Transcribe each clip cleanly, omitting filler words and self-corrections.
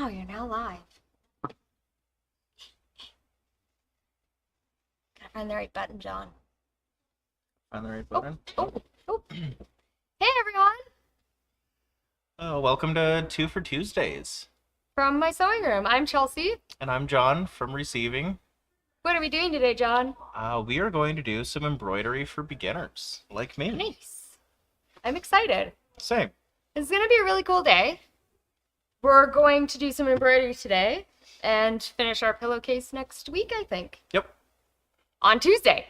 Wow, you're now live. Gotta find the right button, John. Find the right button. Oh. Hey, everyone! Welcome to Two for Tuesdays. From my sewing room, I'm Chelsea. And I'm John from Receiving. What are we doing today, John? We are going to do some embroidery for beginners, like me. Nice. I'm excited. Same. It's gonna be a really cool day. We're going to do some embroidery today and finish our pillowcase next week, I think. Yep. On Tuesday.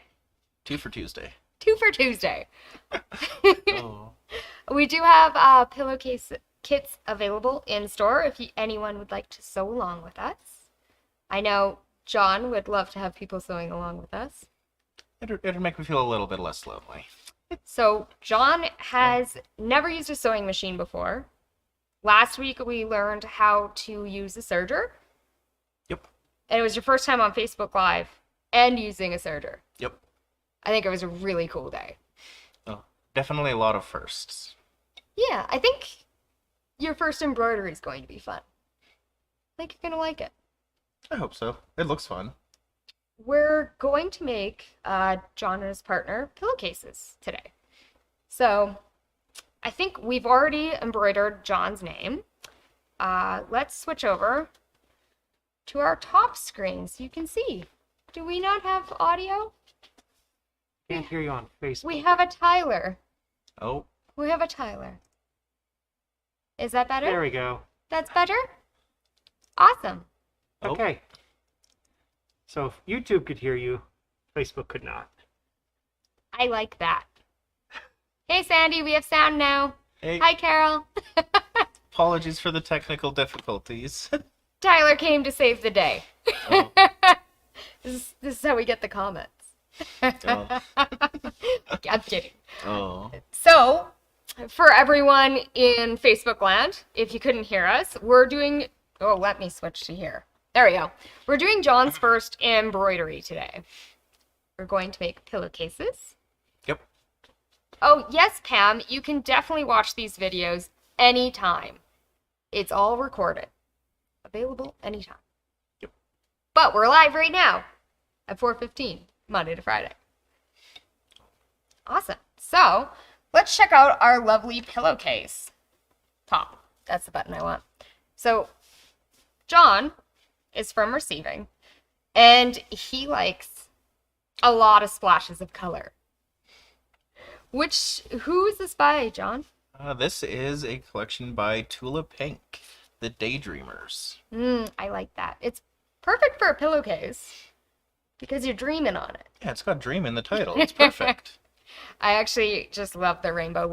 Two for Tuesday. Two for Tuesday. Oh. We do have pillowcase kits available in store if anyone would like to sew along with us. I know John would love to have people sewing along with us. It'll make me feel a little bit less lonely. So John has never used a sewing machine before. Last week we learned how to use a serger. Yep. And it was your first time on Facebook Live and using a serger. Yep. I think it was a really cool day. Oh, definitely a lot of firsts. Yeah, I think your first embroidery is going to be fun. I think you're going to like it. I hope so. It looks fun. We're going to make John and his partner pillowcases today. So I think we've already embroidered John's name. Let's switch over to our top screen so you can see. Do we not have audio? Can't hear you on Facebook. We have a Tyler. Oh. We have a Tyler. Is that better? There we go. That's better? Awesome. Oh. Okay. So if YouTube could hear you, Facebook could not. I like that. Hey, Sandy, we have sound now. Hey. Hi, Carol. Apologies for the technical difficulties. Tyler came to save the day. Oh. This is how we get the comments. Oh. I'm kidding. Oh. So, for everyone in Facebook land, if you couldn't hear us, we're doing... Oh, let me switch to here. There we go. We're doing John's first embroidery today. We're going to make pillowcases. Yep. Oh, yes, Pam, you can definitely watch these videos anytime. It's all recorded. Available anytime. Yep. But we're live right now at 4:15, Monday to Friday. Awesome. So, let's check out our lovely pillowcase. Top. That's the button I want. So, John is from Receiving, and he likes a lot of splashes of color. Who is this by, John? This is a collection by Tula Pink, the Daydreamers. I like that. It's perfect for a pillowcase because you're dreaming on it. Yeah, it's got dream in the title. It's perfect. I actually just love the rainbow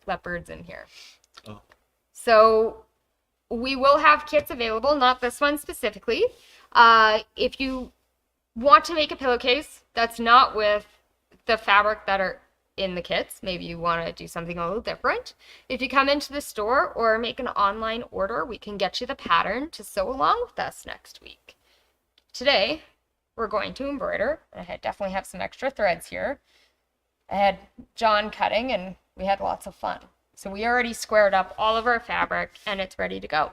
leopards in here. Oh. So we will have kits available, not this one specifically. If you want to make a pillowcase that's not with the fabric that are in the kits, maybe you want to do something a little different. If you come into the store or make an online order, we can get you the pattern to sew along with us next week. Today, we're going to embroider. I definitely have some extra threads here. I had John cutting and we had lots of fun. So we already squared up all of our fabric and it's ready to go.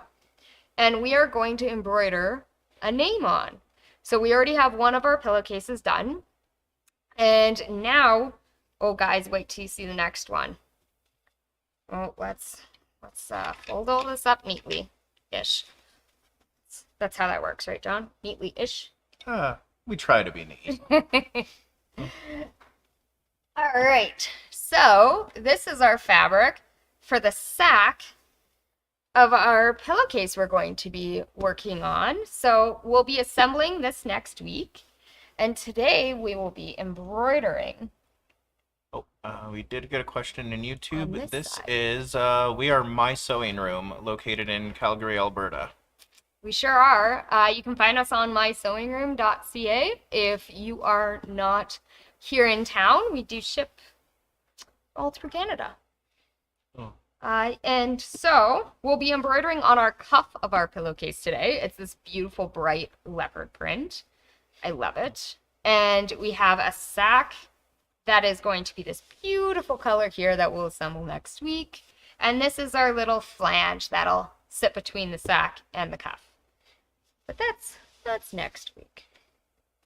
And we are going to embroider a name on. So we already have one of our pillowcases done. And now, oh guys, wait till you see the next one. Oh, let's fold all this up neatly-ish. That's how that works, right, John? Neatly-ish. We try to be neat. All right, so this is our fabric for the sack of our pillowcase we're going to be working on. So we'll be assembling this next week, and today we will be embroidering. Oh, we did get a question in YouTube. On this side. Is, we are My Sewing Room, located in Calgary, Alberta. We sure are. You can find us on mysewingroom.ca. If you are not here in town, we do ship all through Canada. Oh. And so we'll be embroidering on our cuff of our pillowcase today. It's this beautiful bright leopard print. I love it. And we have a sack that is going to be this beautiful color here that we'll assemble next week. And this is our little flange that'll sit between the sack and the cuff. But that's next week.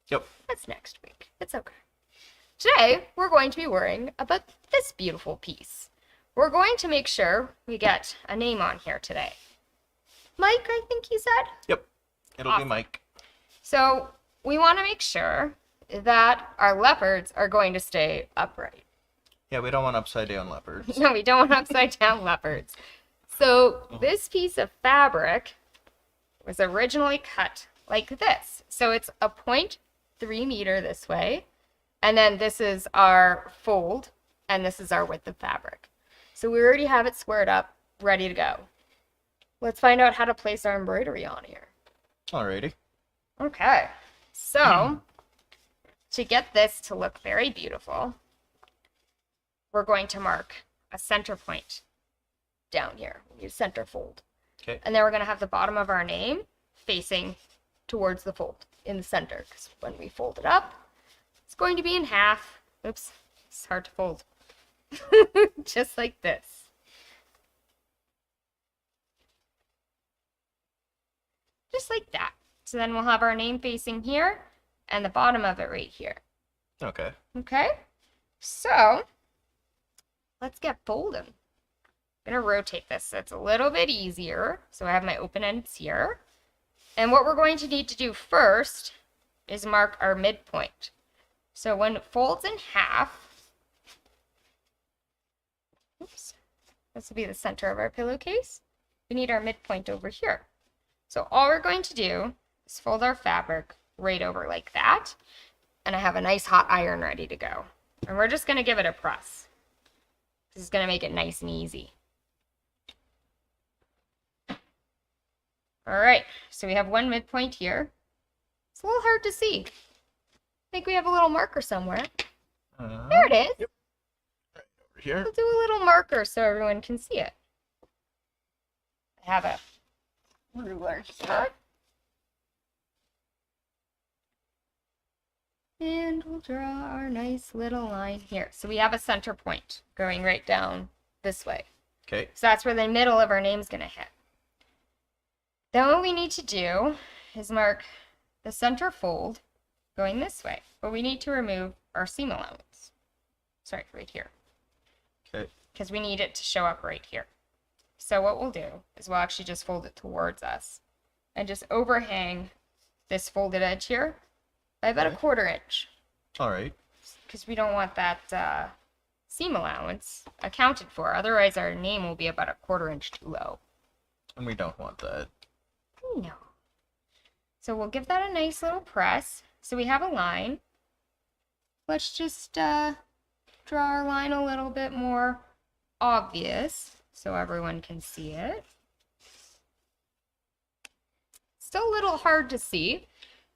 Yep. That's next week. It's okay. Today, we're going to be worrying about this beautiful piece. We're going to make sure we get a name on here today. Mike, I think you said? Yep. It'll Awesome. be Mike. So we want to make sure that our leopards are going to stay upright. Yeah, we don't want upside down leopards. No, we don't want upside down leopards. So this piece of fabric was originally cut like this. So it's a 0.3 meter this way. And then this is our fold, and this is our width of fabric. So we already have it squared up, ready to go. Let's find out how to place our embroidery on here. Alrighty. Okay, so to get this to look very beautiful, we're going to mark a center point down here. Use center fold. Okay. And then we're going to have the bottom of our name facing towards the fold in the center, because when we fold it up, it's going to be in half. Oops, it's hard to fold. Just like this. Just like that. So then we'll have our name facing here and the bottom of it right here. Okay. Okay? So let's get folding. I'm going to rotate this so it's a little bit easier. So I have my open ends here. And what we're going to need to do first is mark our midpoint. So when it folds in half, oops, this will be the center of our pillowcase. We need our midpoint over here. So all we're going to do is fold our fabric right over like that. And I have a nice hot iron ready to go. And we're just going to give it a press. This is going to make it nice and easy. All right, so we have one midpoint here. It's a little hard to see. I think we have a little marker somewhere. There it is. Yep. Right over here. We'll do a little marker so everyone can see it. I have a ruler here. And we'll draw our nice little line here. So we have a center point going right down this way. Okay. So that's where the middle of our name's going to hit. Then what we need to do is mark the center fold going this way. But we need to remove our seam allowance. Sorry, right here. Okay. Because we need it to show up right here. So what we'll do is we'll actually just fold it towards us and just overhang this folded edge here by about a 1/4 inch. Alright. Because we don't want that seam allowance accounted for. Otherwise our name will be about a 1/4 inch too low. And we don't want that. No. So we'll give that a nice little press. So we have a line. Let's just draw our line a little bit more obvious so everyone can see it. Still a little hard to see.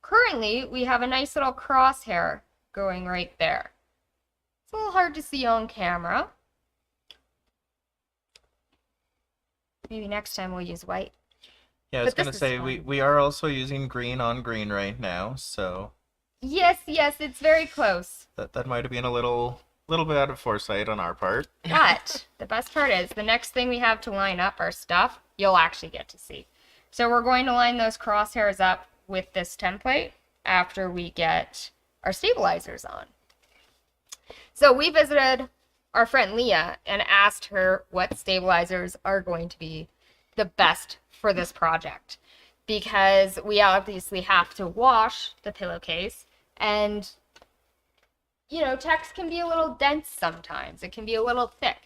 Currently, we have a nice little crosshair going right there. It's a little hard to see on camera. Maybe next time we'll use white. Yeah, I was But gonna this is say fine. we are also using green on green right now, so Yes, it's very close. that might have been a little bit out of foresight on our part. But the best part is the next thing we have to line up our stuff, you'll actually get to see. So we're going to line those crosshairs up with this template after we get our stabilizers on. So we visited our friend Leah and asked her what stabilizers are going to be the best for this project, because we obviously have to wash the pillowcase, and you know, text can be a little dense sometimes. It can be a little thick.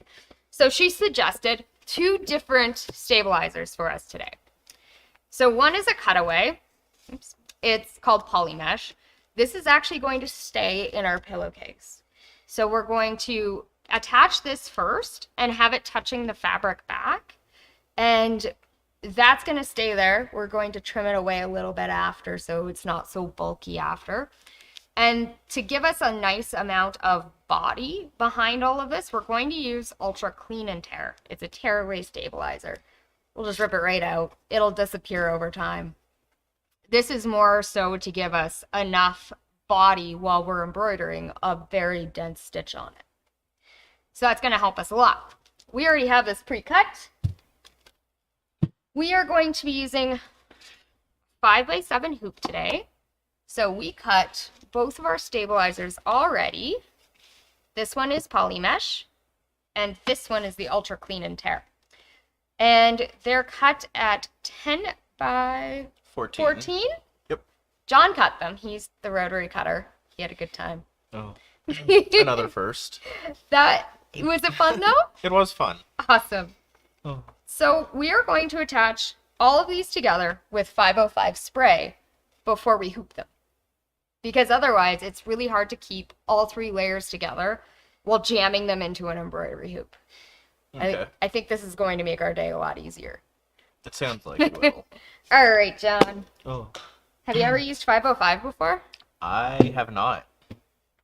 So she suggested 2 different stabilizers for us today. So one is a cutaway. Oops. It's called Polymesh. This is actually going to stay in our pillowcase. So we're going to attach this first and have it touching the fabric back. And that's going to stay there. We're going to trim it away a little bit after so it's not so bulky after. And to give us a nice amount of body behind all of this, we're going to use Ultra Clean and Tear. It's a tear-away stabilizer. We'll just rip it right out. It'll disappear over time. This is more so to give us enough body while we're embroidering a very dense stitch on it. So that's going to help us a lot. We already have this pre-cut. We are going to be using 5x7 hoop today. So we cut both of our stabilizers already. This one is poly mesh, and this one is the ultra clean and tear. And they're cut at 10 by 14? Yep. John cut them. He's the rotary cutter. He had a good time. Oh. Another first. Was it fun though? It was fun. Awesome. Oh. So we are going to attach all of these together with 505 spray before we hoop them. Because otherwise it's really hard to keep all 3 layers together while jamming them into an embroidery hoop. Okay. I think this is going to make our day a lot easier. It sounds like it will. All right, John. Oh. Have you ever used 505 before? I have not.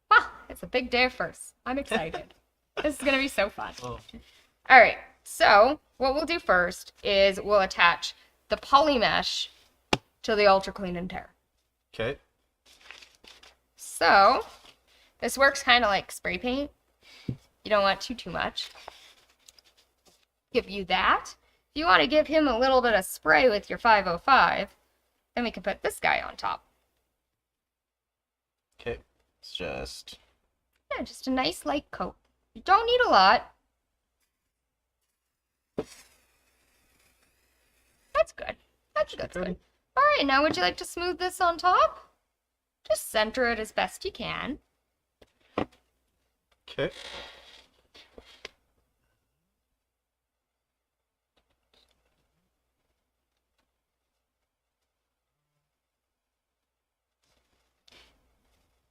Wow, it's a big day of firsts. I'm excited. This is going to be so fun. Oh. All right, so what we'll do first is we'll attach the poly mesh to the ultra clean and tear. Okay. So this works kind of like spray paint. You don't want too much. Give you that. If you want to give him a little bit of spray with your 505, then we can put this guy on top. Okay. It's just... Yeah, just a nice light coat. You don't need a lot. That's good. That's good. All right, now would you like to smooth this on top? Just center it as best you can. Okay.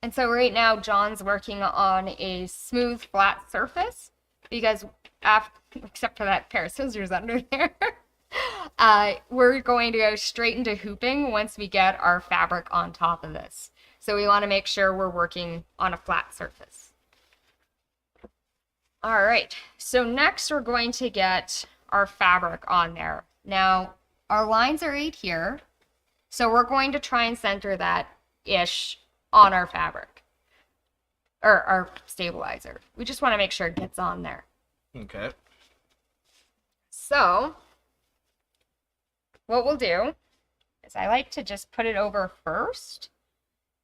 And so right now, John's working on a smooth, flat surface because except for that pair of scissors under there, we're going to go straight into hooping once we get our fabric on top of this. So we want to make sure we're working on a flat surface. All right, so next we're going to get our fabric on there. Now, our lines are right here, so we're going to try and center that-ish on our fabric, or our stabilizer. We just want to make sure it gets on there. Okay. So, what we'll do is I like to just put it over first,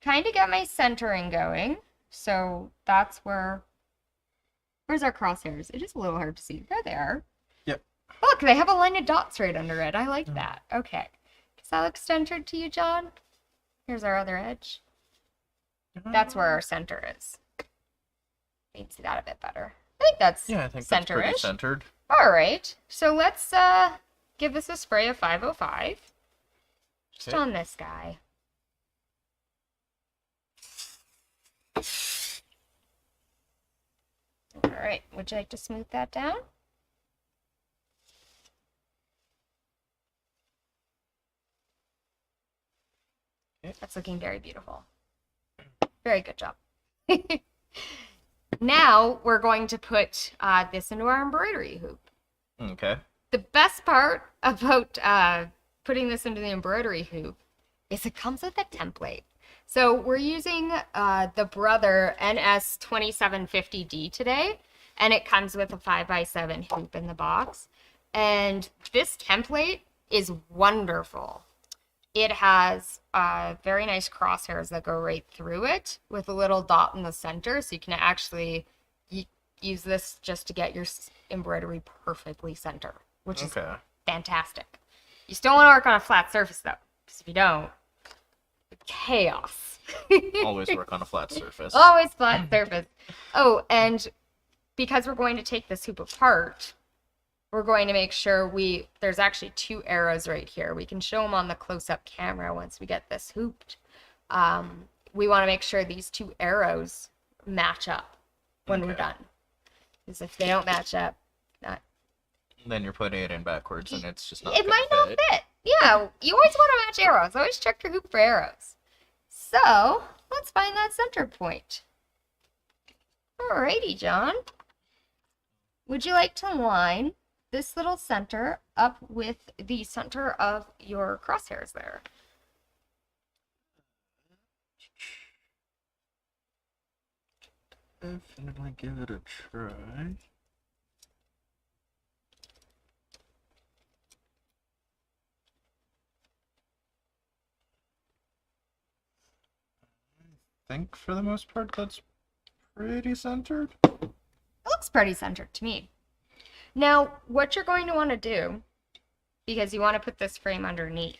kind of get my centering going. So that's where's our crosshairs? It is a little hard to see. There they are. Yep. Look, they have a line of dots right under it. I like that. Okay. Does that look centered to you, John? Here's our other edge. That's where our center is. You can see that a bit better. I think that's that's center-ish. pretty centered. All right. So let's give this a spray of 505. Just Okay. on this guy. All right. Would you like to smooth that down? Okay. That's looking very beautiful. Very good job. Now we're going to put this into our embroidery hoop. Okay. The best part about putting this into the embroidery hoop is it comes with a template. So we're using the Brother NS2750D today, and it comes with a 5x7 hoop in the box. And this template is wonderful. It has very nice crosshairs that go right through it with a little dot in the center, so you can actually use this just to get your embroidery perfectly centered, which is fantastic. You still want to work on a flat surface though, because if you don't, it's chaos. Always work on a flat surface. Always flat surface. Oh, and because we're going to take this hoop apart, we're going to make sure there's actually 2 arrows right here. We can show them on the close-up camera once we get this hooped. We want to make sure these 2 arrows match up when we're done. Because if they don't match up, Then you're putting it in backwards and it's just not it might not fit. Yeah, you always want to match arrows. Always check your hoop for arrows. So, let's find that center point. Alrighty, John. Would you like to line this little center up with the center of your crosshairs there? Definitely give it a try. think for the most part that's pretty centered. It looks pretty centered to me. Now, what you're going to want to do, because you want to put this frame underneath,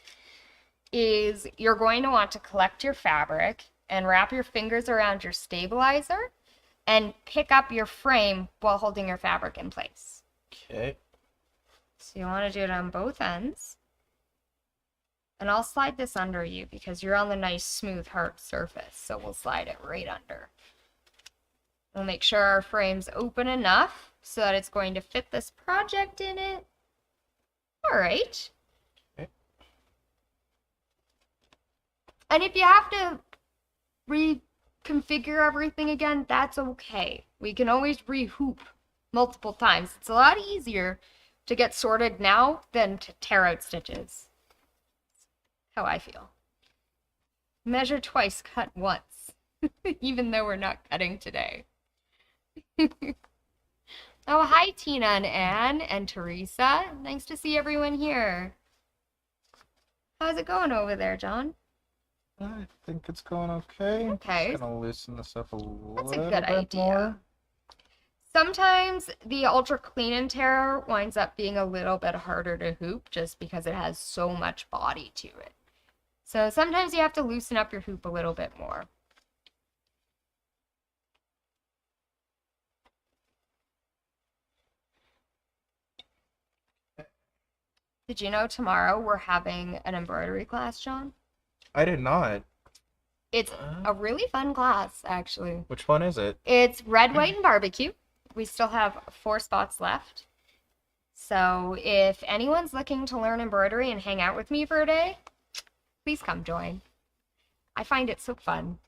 is you're going to want to collect your fabric and wrap your fingers around your stabilizer and pick up your frame while holding your fabric in place. Okay. So you want to do it on both ends. And I'll slide this under you because you're on the nice, smooth, hard surface. So we'll slide it right under. We'll make sure our frame's open enough so that it's going to fit this project in it. All right. Okay. And if you have to reconfigure everything again, that's okay. We can always rehoop multiple times. It's a lot easier to get sorted now than to tear out stitches. How I feel. Measure twice, cut once. Even though we're not cutting today. Oh, hi Tina and Anne and Teresa. Nice to see everyone here. How's it going over there, John? I think it's going okay. Okay. Just gonna loosen this up a That's a little good bit idea. more. Sometimes the ultra clean and tear winds up being a little bit harder to hoop just because it has so much body to it. So sometimes you have to loosen up your hoop a little bit more. Did you know tomorrow we're having an embroidery class, John? I did not. It's a really fun class, actually. Which one is it? It's red, white, and barbecue. We still have 4 spots left. So if anyone's looking to learn embroidery and hang out with me for a day, please come join. I find it so fun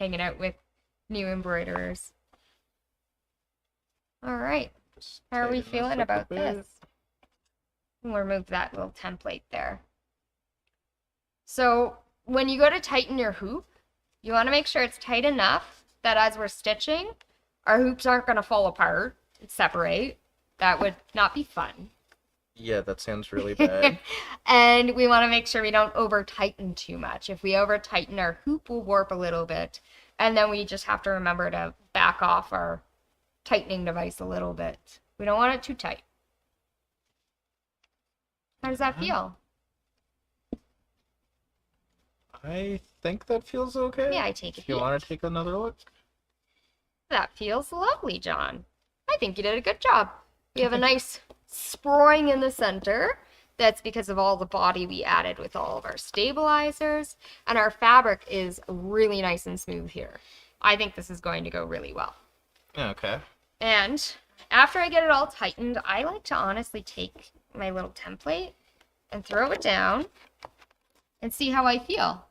hanging out with new embroiderers. All right. Just How are we tighten this feeling up a about bit. this? We'll remove that little template there. So when you go to tighten your hoop, you want to make sure it's tight enough that as we're stitching, our hoops aren't going to fall apart and separate. That would not be fun. Yeah, that sounds really bad. And we want to make sure we don't over tighten too much. If we over tighten, our hoop will warp a little bit. And then we just have to remember to back off our tightening device a little bit. We don't want it too tight. How does that feel? I think that feels okay. Yeah, I take it. If you want to take another look. That feels lovely, John. I think you did a good job. We have a nice sproing in the center. That's because of all the body we added with all of our stabilizers. And our fabric is really nice and smooth here. I think this is going to go really well. Okay. And after I get it all tightened, I like to honestly take my little template and throw it down and see how I feel.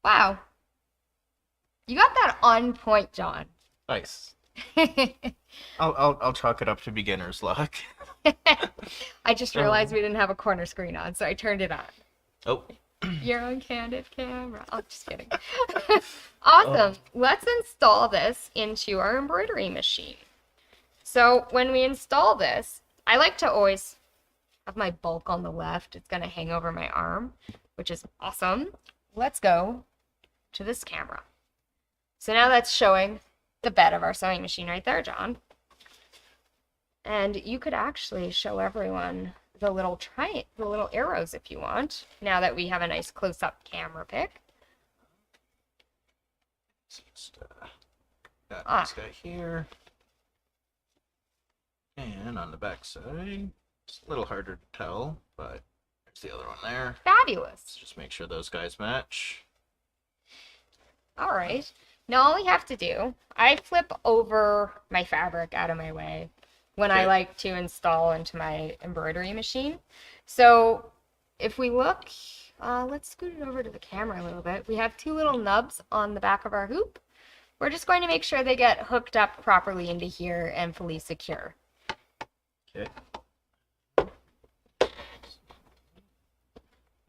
Wow. You got that on point, John. Nice. I'll chalk it up to beginner's luck. I just realized we didn't have a corner screen on, so I turned it on. Oh. You're on candid camera. Oh, just kidding. Awesome. Let's install this into our embroidery machine. So when we install this, I like to always have my bulk on the left. It's going to hang over my arm, which is awesome. Let's go to this camera. So now that's showing the bed of our sewing machine right there, John. And you could actually show everyone the little arrows if you want, now that we have a nice close-up camera pic. Just got this guy here. And on the back side, it's a little harder to tell, but there's the other one there. Fabulous. Let's just make sure those guys match. All right. Now all we have to do, I flip over my fabric out of my way when I like to install into my embroidery machine. So if we look, let's scoot it over to the camera a little bit. We have 2 little nubs on the back of our hoop. We're just going to make sure they get hooked up properly into here and fully secure. Okay.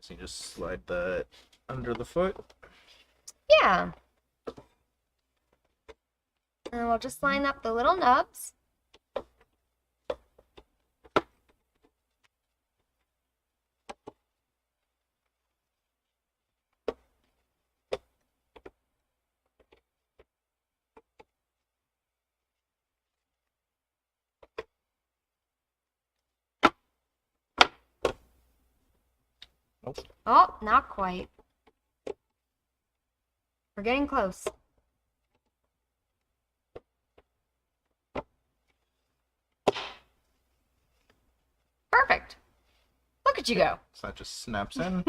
So you just slide that under the foot. Yeah. And we'll just line up the little nubs. Nope. Oh, not quite. We're getting close. Perfect. Look at you go. So that just snaps in.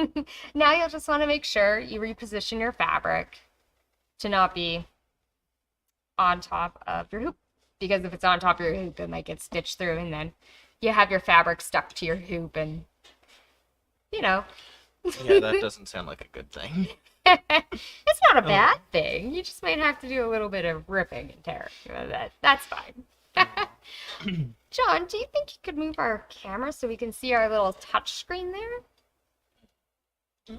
Now you'll just want to make sure you reposition your fabric to not be on top of your hoop. Because if it's on top of your hoop, it might get stitched through, and then you have your fabric stuck to your hoop, and you know. Yeah, that doesn't sound like a good thing. It's not a bad thing. You just might have to do a little bit of ripping and tearing. That's fine. John, do you think you could move our camera so we can see our little touch screen there?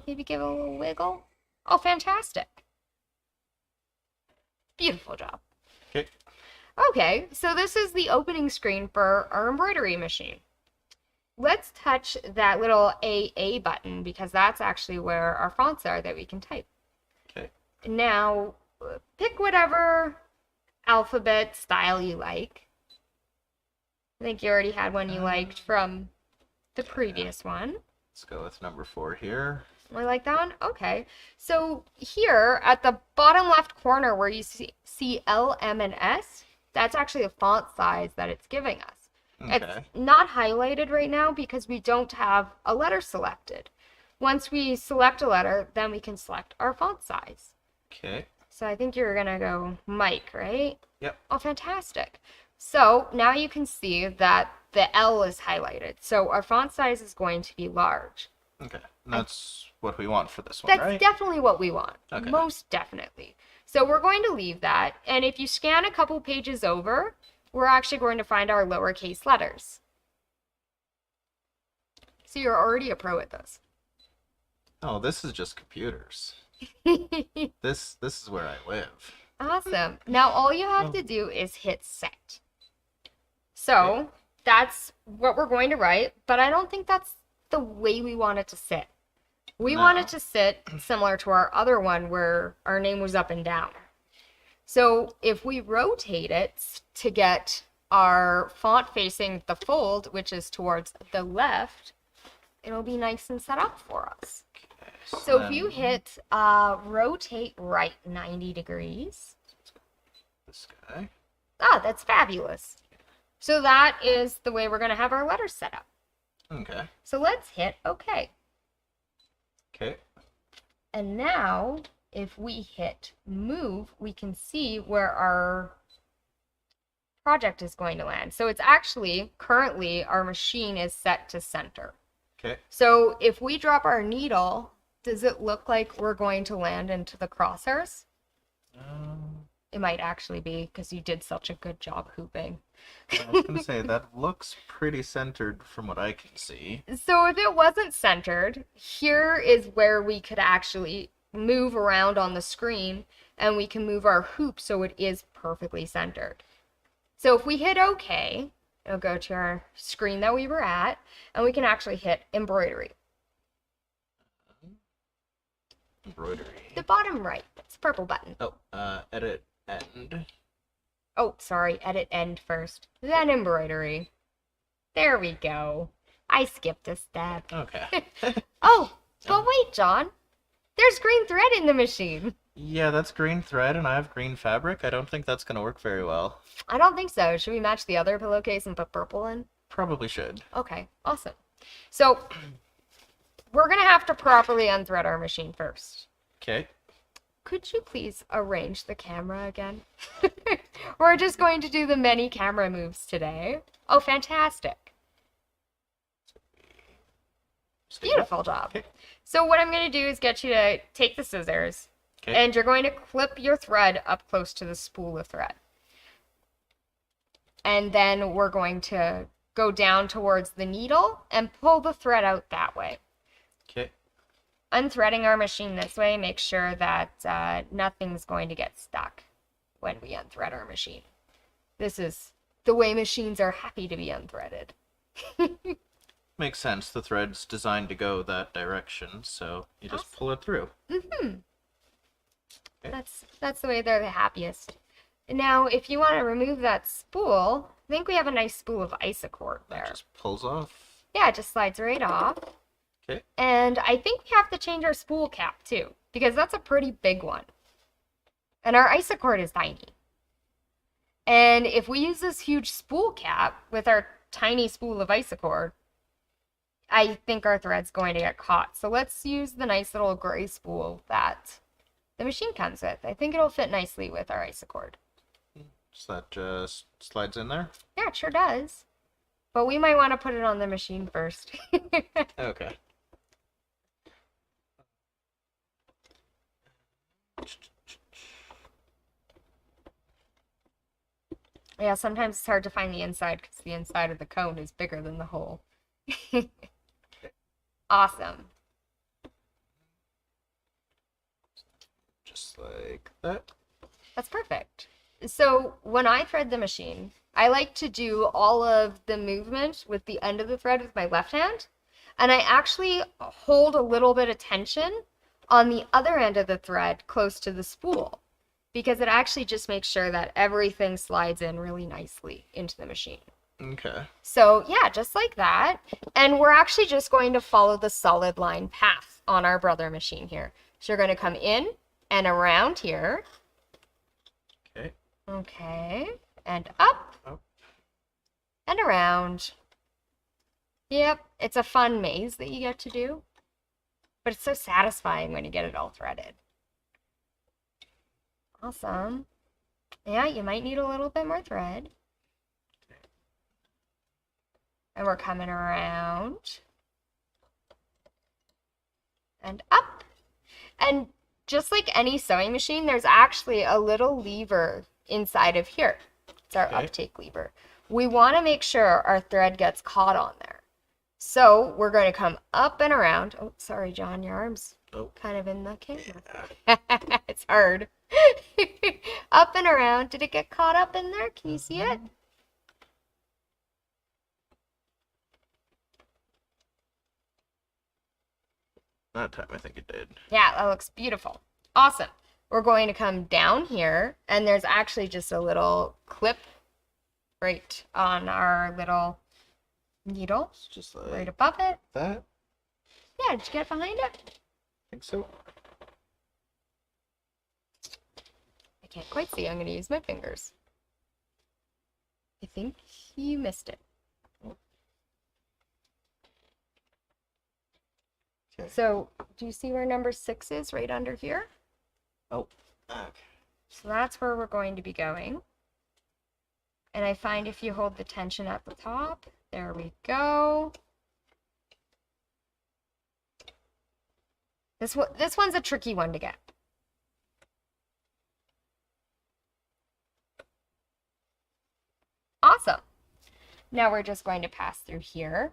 Maybe give it a little wiggle? Oh, fantastic. Beautiful job. Okay. Okay, so this is the opening screen for our embroidery machine. Let's touch that little AA button because that's actually where our fonts are that we can type. Okay. Now, pick whatever alphabet style you like. I think you already had one you liked from the previous one. Let's go with number 4 here. I like that one? Okay. So here at the bottom left corner where you see L, M, and S, that's actually a font size that it's giving us. Okay. It's not highlighted right now because we don't have a letter selected. Once we select a letter, then we can select our font size. Okay. So I think you're going to go Mike, right? Yep. Oh, fantastic. So now you can see that the L is highlighted. So our font size is going to be large. Okay. And that's what we want for this one, That's right? definitely what we want. Okay. Most definitely. So we're going to leave that. And if you scan a couple pages over, we're actually going to find our lowercase letters. So you're already a pro at this. Oh, this is just computers. This is where I live. Awesome. Now all you have to do is hit set. So that's what we're going to write, but I don't think that's the way we want it to sit. We want it to sit similar to our other one where our name was up and down. So if we rotate it to get our font facing the fold, which is towards the left, it'll be nice and set up for us. Okay, So if you hit rotate right 90 degrees. this guy. Ah, that's fabulous. So that is the way we're going to have our letters set up. Okay. So let's hit OK. Okay. And now, if we hit move, we can see where our project is going to land. So it's actually, currently, our machine is set to center. Okay. So if we drop our needle, does it look like we're going to land into the crosshairs? It might actually be, because you did such a good job hooping. I was gonna say that looks pretty centered from what I can see. So if it wasn't centered, here is where we could actually move around on the screen, and we can move our hoop so it is perfectly centered. So if we hit OK, it'll go to our screen that we were at, and we can actually hit embroidery. Embroidery. The bottom right, it's a purple button. Oh, edit end. Oh, sorry, edit end first, then embroidery. There we go. I skipped a step. Okay. Oh, but wait, John. There's green thread in the machine. Yeah, that's green thread and I have green fabric. I don't think that's gonna work very well. I don't think so. Should we match the other pillowcase and put purple in? Probably should. Okay, awesome. So we're going to have to properly unthread our machine first. Okay. Could you please arrange the camera again? We're just going to do the many camera moves today. Oh, fantastic. Beautiful job. Okay. So what I'm going to do is get you to take the scissors, Okay. and you're going to clip your thread up close to the spool of thread. And then we're going to go down towards the needle and pull the thread out that way. Okay. Unthreading our machine this way makes sure that nothing's going to get stuck when we unthread our machine. This is the way machines are happy to be unthreaded. Makes sense. The thread's designed to go that direction, so you just pull it through. Mm-hmm. Okay. That's the way they're the happiest. Now, if you want to remove that spool, I think we have a nice spool of isocord there. That just pulls off. Yeah, it just slides right off. Okay. And I think we have to change our spool cap too, because that's a pretty big one. And our isocord is tiny. And if we use this huge spool cap with our tiny spool of isocord, I think our thread's going to get caught. So let's use the nice little gray spool that the machine comes with. I think it'll fit nicely with our isocord. So that just slides in there? Yeah, it sure does. But we might want to put it on the machine first. Okay. Yeah, sometimes it's hard to find the inside because the inside of the cone is bigger than the hole. Awesome. Just like that. That's perfect. So when I thread the machine, I like to do all of the movement with the end of the thread with my left hand. And I actually hold a little bit of tension on the other end of the thread close to the spool, because it actually just makes sure that everything slides in really nicely into the machine. Okay. So yeah, just like that. And we're actually just going to follow the solid line path on our brother machine here. So you're going to come in and around here. Okay. Okay. And up. Up. And around. Yep. It's a fun maze that you get to do. But it's so satisfying when you get it all threaded. Awesome. Yeah, you might need a little bit more thread. And we're coming around. And up. And just like any sewing machine, there's actually a little lever inside of here. It's our uptake lever. We want to make sure our thread gets caught on there. So we're going to come up and around. Oh, sorry, John, your arm's kind of in the camera. Yeah. It's hard. Up and around. Did it get caught up in there? Can you see it? That time I think it did. Yeah, that looks beautiful. Awesome. We're going to come down here, and there's actually just a little clip right on our little needle. It's just like Right above it. that. Yeah, did you get behind it? I think so. I can't quite see. I'm going to use my fingers. I think you missed it. Okay. So, do you see where number 6 is right under here? Oh, okay. So that's where we're going to be going. And I find if you hold the tension at the top, there we go. This one's a tricky one to get. Awesome. Now we're just going to pass through here,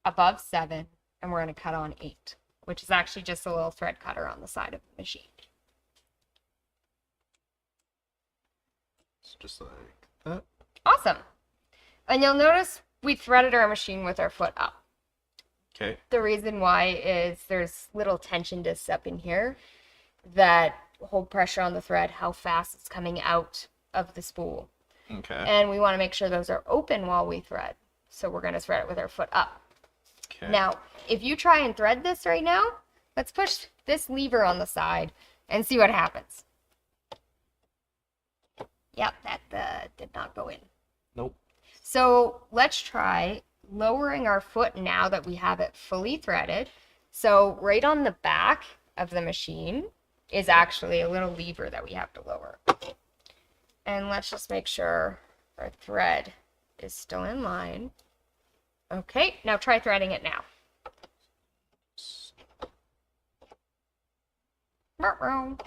above 7, and we're going to cut on 8, which is actually just a little thread cutter on the side of the machine. It's just like that. Awesome. And you'll notice we threaded our machine with our foot up. Okay. The reason why is there's little tension discs up in here that hold pressure on the thread, how fast it's coming out of the spool. Okay. And we want to make sure those are open while we thread. So we're going to thread it with our foot up. Okay. Now, if you try and thread this right now, let's push this lever on the side and see what happens. Yep, that did not go in. Nope. So let's try lowering our foot now that we have it fully threaded. So right on the back of the machine is actually a little lever that we have to lower. And let's just make sure our thread is still in line. Okay, now try threading it now. Well,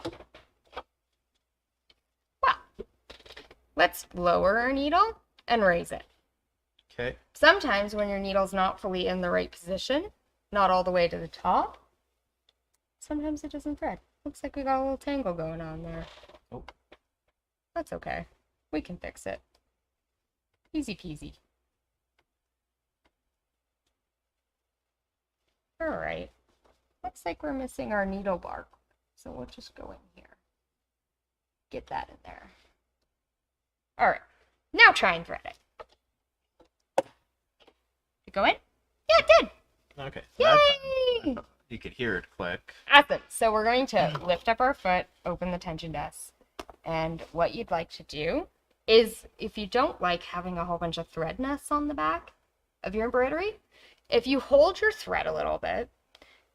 let's lower our needle and raise it. Okay. Sometimes when your needle's not fully in the right position, not all the way to the top, sometimes it doesn't thread. Looks like we got a little tangle going on there. Oh. That's okay. We can fix it. Easy peasy. All right. Looks like we're missing our needle bar. So we'll just go in here. Get that in there. All right. Now try and thread it. Did it go in? Yeah, it did. Okay. Yay! Yay! You could hear it click. Awesome. So we're going to lift up our foot, open the tension disc. And what you'd like to do is, if you don't like having a whole bunch of thread nests on the back of your embroidery, if you hold your thread a little bit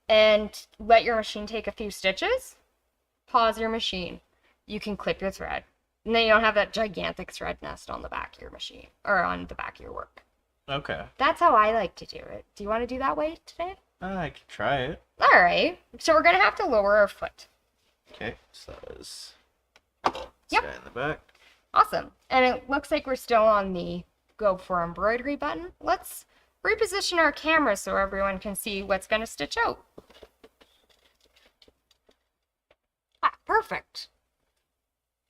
and let your machine take a few stitches, pause your machine, you can clip your thread. And then you don't have that gigantic thread nest on the back of your machine, or on the back of your work. Okay. That's how I like to do it. Do you want to do that way today? I could try it. All right. So we're going to have to lower our foot. Okay, so that is Yep. guy in the back. Awesome. And it looks like we're still on the Go for Embroidery button. Let's reposition our camera so everyone can see what's going to stitch out. Ah, perfect.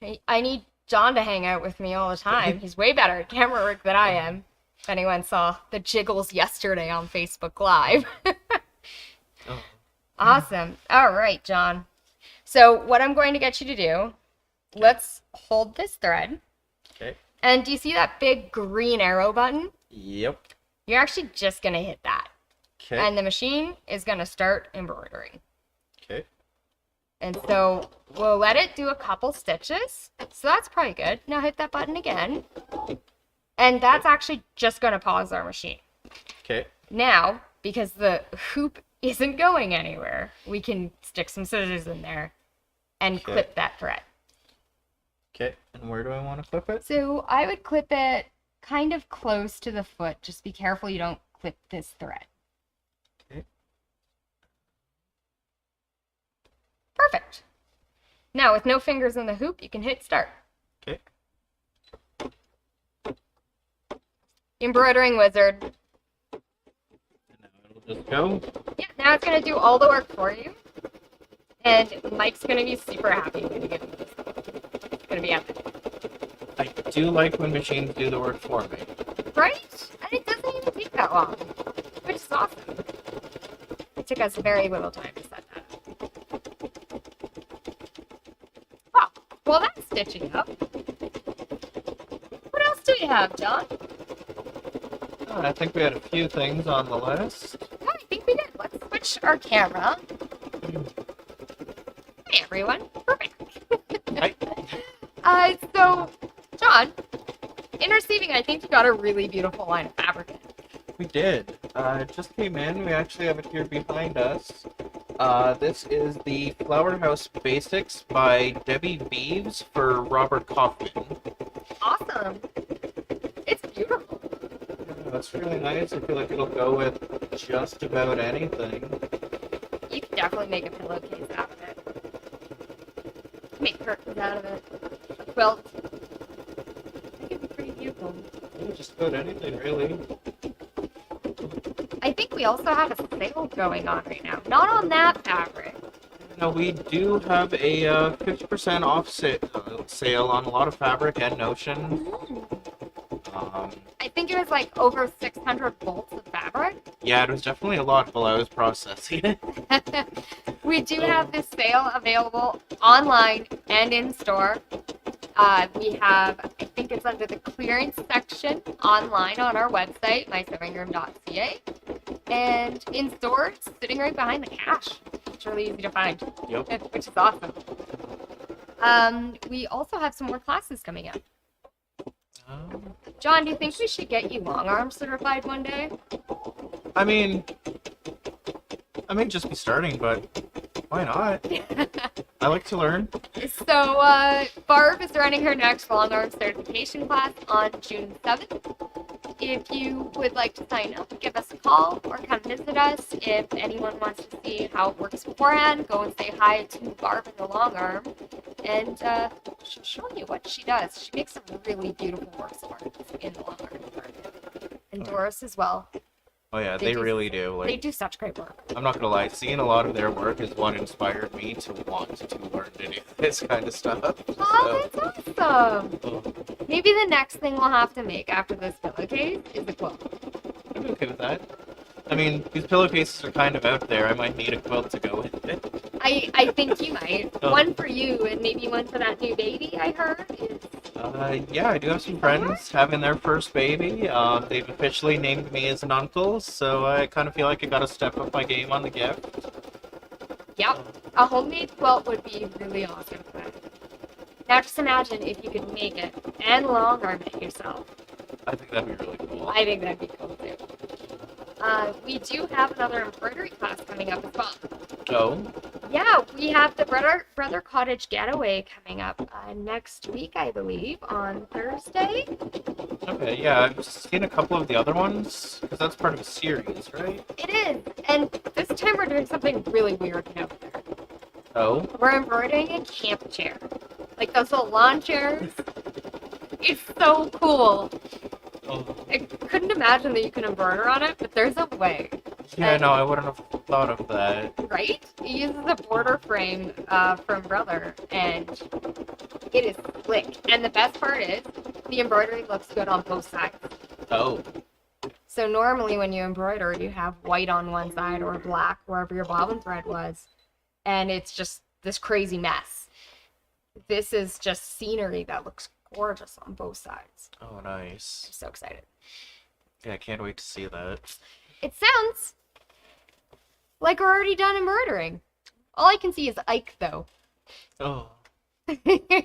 Hey, I need John to hang out with me all the time. He's way better at camera work than I am. If anyone saw the jiggles yesterday on Facebook Live. Oh. Awesome. All right, John. So what I'm going to get you to do, let's hold this thread. Okay. And do you see that big green arrow button? Yep. You're actually just going to hit that. Okay. And the machine is going to start embroidering. Okay. And so we'll let it do a couple stitches. So that's probably good. Now hit that button again. And that's actually just going to pause our machine. Okay. Now, because the hoop isn't going anywhere, we can stick some scissors in there and Okay. clip that thread. Okay. And where do I want to clip it? So I would clip it kind of close to the foot. Just be careful you don't clip this thread. Okay. Perfect. Now, with no fingers in the hoop, you can hit start. Okay. Embroidering Wizard. And now it'll just go. Yeah, now it's going to do all the work for you. And Mike's going to be super happy when you give him this. It's going to be epic. I do like when machines do the work for me. Right? And it doesn't even take that long, which is awesome. It took us very little time to set that up. Wow. Well, that's stitching up. What else do we have, John? I think we had a few things on the list. Yeah, I think we did. Let's switch our camera. Hey, everyone. Perfect. Hi. So, John, in receiving, I think you got a really beautiful line of fabric in. We did. It just came in. We actually have it here behind us. This is the Flower House Basics by Debbie Beeves for Robert Kaufman. Awesome. It's beautiful. That's really nice. I feel like it'll go with just about anything. You can definitely make a pillowcase out of it. Make curtains out of it. A quilt. I think it'd be pretty beautiful. Yeah, just about anything, really. I think we also have a sale going on right now. Not on that fabric. Now, we do have a 50% off sale on a lot of fabric and Notion. I think it was like over 600 bolts of fabric. Yeah, it was definitely a lot while I was processing it. We do have this sale available online and in store. We have, I think it's under the clearance section online on our website, mysewingroom.ca. And in store, it's sitting right behind the cash. It's really easy to find, Yep. which is awesome. We also have some more classes coming up. John, do you think we should get you long arm certified one day? I mean, I may just be starting, but why not? I like to learn. So, Barb is running her next long arm certification class on June 7th. If you would like to sign up, give us a call or come visit us. If anyone wants to see how it works beforehand, go and say hi to Barb in the long arm. And she'll show you what she does. She makes some really beautiful works of art in the long arm department. And Doris as well. Oh yeah, They they do- really do. They Like, do such great work. I'm not gonna lie, seeing a lot of their work is what inspired me to want to learn to do this kind of stuff. Oh, that's awesome. So, Maybe the next thing we'll have to make after this pillowcase is a quilt. I'm okay with that. I mean, these pillowcases are kind of out there. I might need a quilt to go with it. I think you might. Oh. One for you and maybe one for that new baby I heard. Yeah, I do have some friends having their first baby. They've officially named me as an uncle, so I kind of feel like I gotta step up my game on the gift. Yep. A homemade quilt would be really awesome. Now just imagine if you could make it and long arm it yourself. I think that'd be really cool. I think that'd be cool too. We do have another embroidery class coming up as well. Oh, Yeah, we have the Brother Cottage Getaway coming up next week, I believe, on Thursday. okay, yeah, I've seen a couple of the other ones, because that's part of a series, right? It is, and this time we're doing something really weird out there. Oh, We're embroidering a camp chair. Like those little lawn chairs. It's so cool. oh. I couldn't imagine that you can embroider on it, but there's a way. Yeah, no, I wouldn't have thought of that. Right? It uses a border frame from Brother, and it is slick. And the best part is, the embroidery looks good on both sides. Oh, So normally when you embroider, you have white on one side or black wherever your bobbin thread was, and it's just this crazy mess. This is just scenery that looks gorgeous on both sides. oh, nice. I'm so excited. Yeah, I can't wait to see that. It sounds like we're already done embroidering. All I can see is Ike, though. Oh, So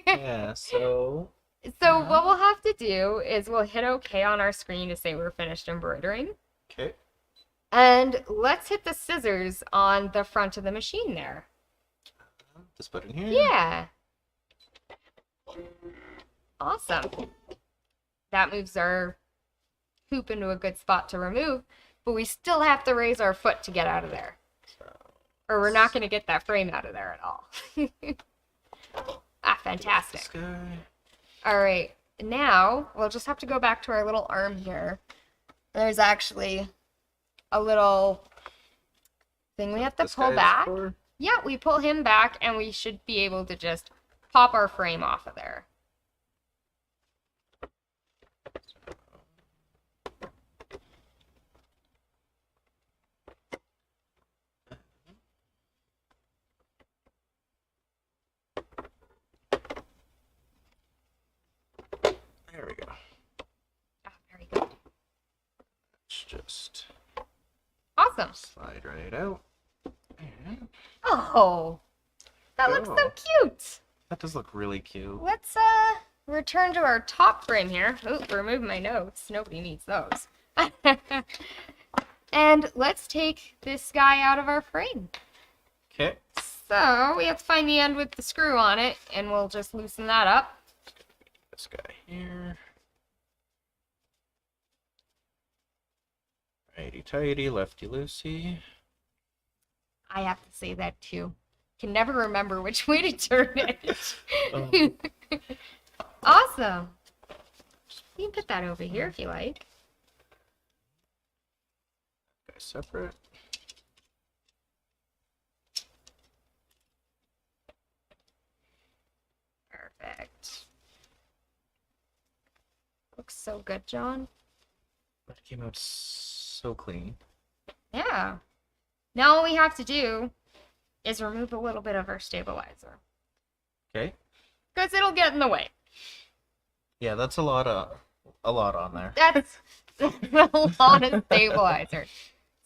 yeah, so... what we'll have to do is we'll hit OK on our screen to say we're finished embroidering. Okay. And let's hit the scissors on the front of the machine there. Just put it in here? Yeah. Awesome. That moves our hoop into a good spot to remove, but we still have to raise our foot to get out of there. Or we're not going to get that frame out of there at all. Fantastic. This guy. All right, now we'll just have to go back to our little arm here. There's actually a little thing we have to This pull guy's back. for- Yeah, we pull him back and we should be able to just pop our frame off of there. There we go. Ah, very good. Let's just Awesome. slide right out. And Oh, that looks so Oh. cute. that does look really cute. Let's return to our top frame here. Oop, remove my notes. Nobody needs those. And let's take this guy out of our frame. Okay. So we have to find the end with the screw on it, and we'll just loosen that up. This guy here. Righty tighty, lefty loosey. I have to say that too. Can never remember which way to turn it. Oh. Awesome. You can put that over here if you like. Guys separate. Perfect. Looks so good, John. That came out so clean. Yeah. Now all we have to do is remove a little bit of our stabilizer. Okay. Because it'll get in the way. Yeah, that's a lot on there. That's a lot of stabilizer.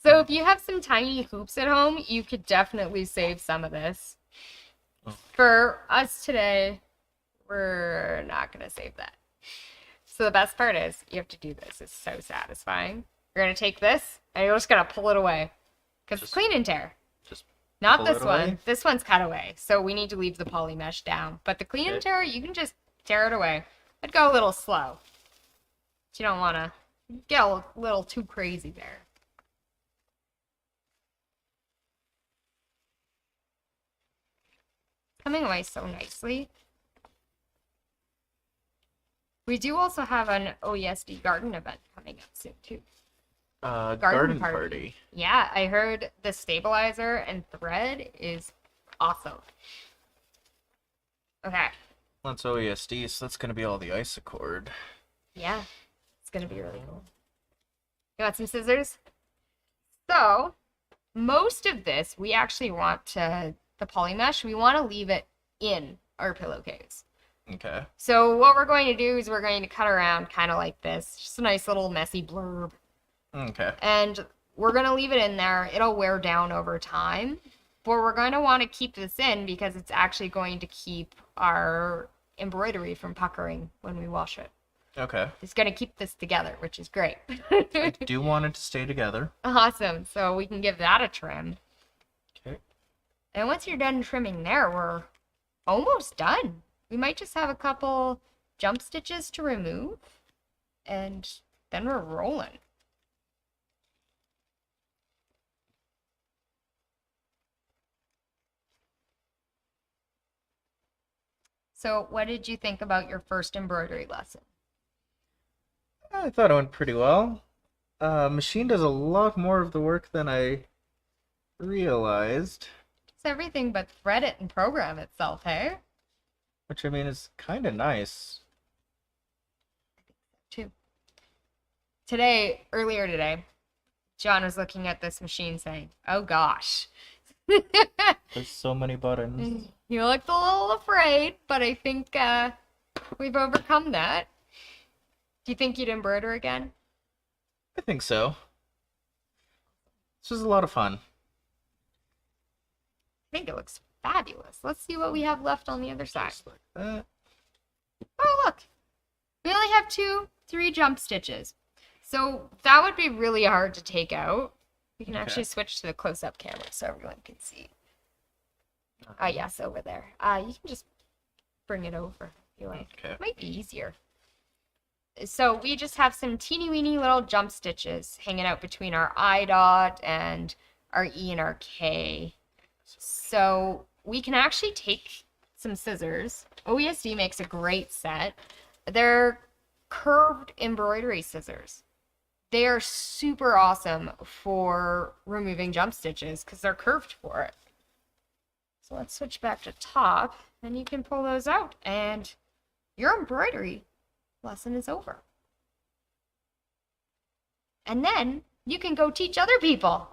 So if you have some tiny hoops at home, you could definitely save some of this. Oh. For us today, we're not going to save that. So the best part is you have to do this. It's so satisfying. You're going to take this and you're just going to pull it away. Because it's clean and tear. Just Not pull this it one. away? This one's cut away. So we need to leave the poly mesh down. But the clean and Okay. tear, you can just tear it away. I'd go a little slow. But you don't want to get a little too crazy there. Coming away so nicely. We do also have an OESD garden event coming up soon too. Garden party. Yeah, I heard the stabilizer and thread is awesome. Okay. That's OESD, so that's gonna be all the isocord. Yeah, it's gonna be really cool. You want some scissors? So, most of this, we actually want to, the poly mesh, we want to leave it in our pillowcase. Okay. So what we're going to do is we're going to cut around kind of like this. Just a nice little messy blurb. Okay. And we're going to leave it in there. It'll wear down over time. But we're going to want to keep this in because it's actually going to keep our embroidery from puckering when we wash it. Okay. It's going to keep this together, which is great. I do want it to stay together. Awesome. So we can give that a trim. Okay. And once you're done trimming there, we're almost done. We might just have a couple jump stitches to remove, and then we're rolling. So what did you think about your first embroidery lesson? I thought it went pretty well. Machine does a lot more of the work than I realized. It's everything but thread it and program itself, hey? Which, I mean, is kind of nice. Too. Earlier today, John was looking at this machine saying, oh gosh. There's so many buttons. You looked a little afraid, but I think we've overcome that. Do you think you'd embroider again? I think so. This was a lot of fun. I think it looks fabulous. Let's see what we have left on the other side. Just like that. Oh, look. We only have 3 jump stitches. So that would be really hard to take out. We can actually switch to the close-up camera so everyone can see. Oh, yes, over there. You can just bring it over if you like. Okay. Might be easier. So we just have some teeny weeny little jump stitches hanging out between our I dot and our E and our K. So we can actually take some scissors. OESD makes a great set. They're curved embroidery scissors. They are super awesome for removing jump stitches because they're curved for it. So let's switch back to top and you can pull those out and your embroidery lesson is over. And then you can go teach other people.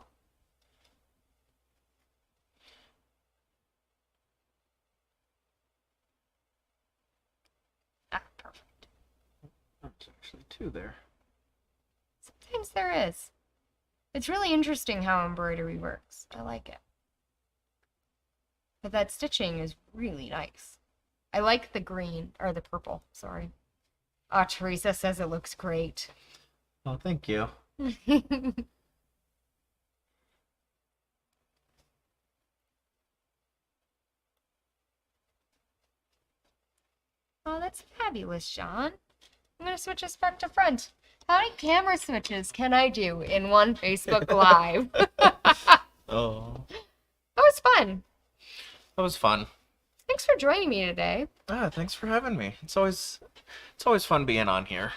Perfect. There's actually 2 there. Sometimes there is. It's really interesting how embroidery works. I like it. But that stitching is really nice. I like the green, or the purple, sorry. Oh, Teresa says it looks great. Oh, thank you. Oh, that's fabulous, Sean. I'm going to switch us back to front. How many camera switches can I do in one Facebook Live? Oh. That was fun. That was fun. Thanks for joining me today. Thanks for having me. It's always fun being on here.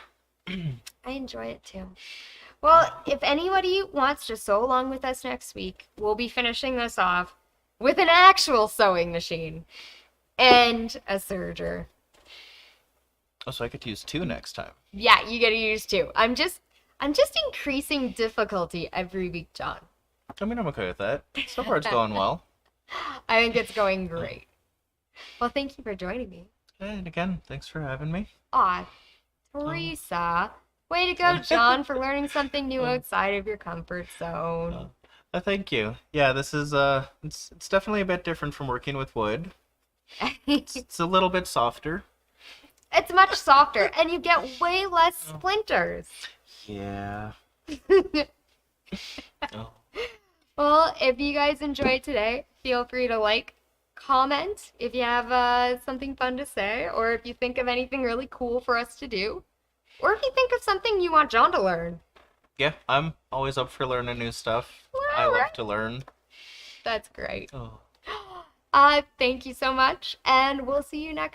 I enjoy it too. Well, if anybody wants to sew along with us next week, we'll be finishing this off with an actual sewing machine and a serger. Oh, so I get to use 2 next time. Yeah, you get to use 2. I'm just increasing difficulty every week, John. I mean, I'm okay with that. So far, it's going well. I think it's going great. Well, thank you for joining me. And again, thanks for having me. Aw, Teresa. Way to go, John, for learning something new outside of your comfort zone. Thank you. Yeah, this is it's definitely a bit different from working with wood. It's a little bit softer. It's much softer, and you get way less splinters. Yeah. Oh. Well, if you guys enjoyed today, feel free to like, comment if you have something fun to say, or if you think of anything really cool for us to do, or if you think of something you want John to learn. Yeah, I'm always up for learning new stuff. I All love right. to learn. That's great. Oh. Thank you so much, and we'll see you next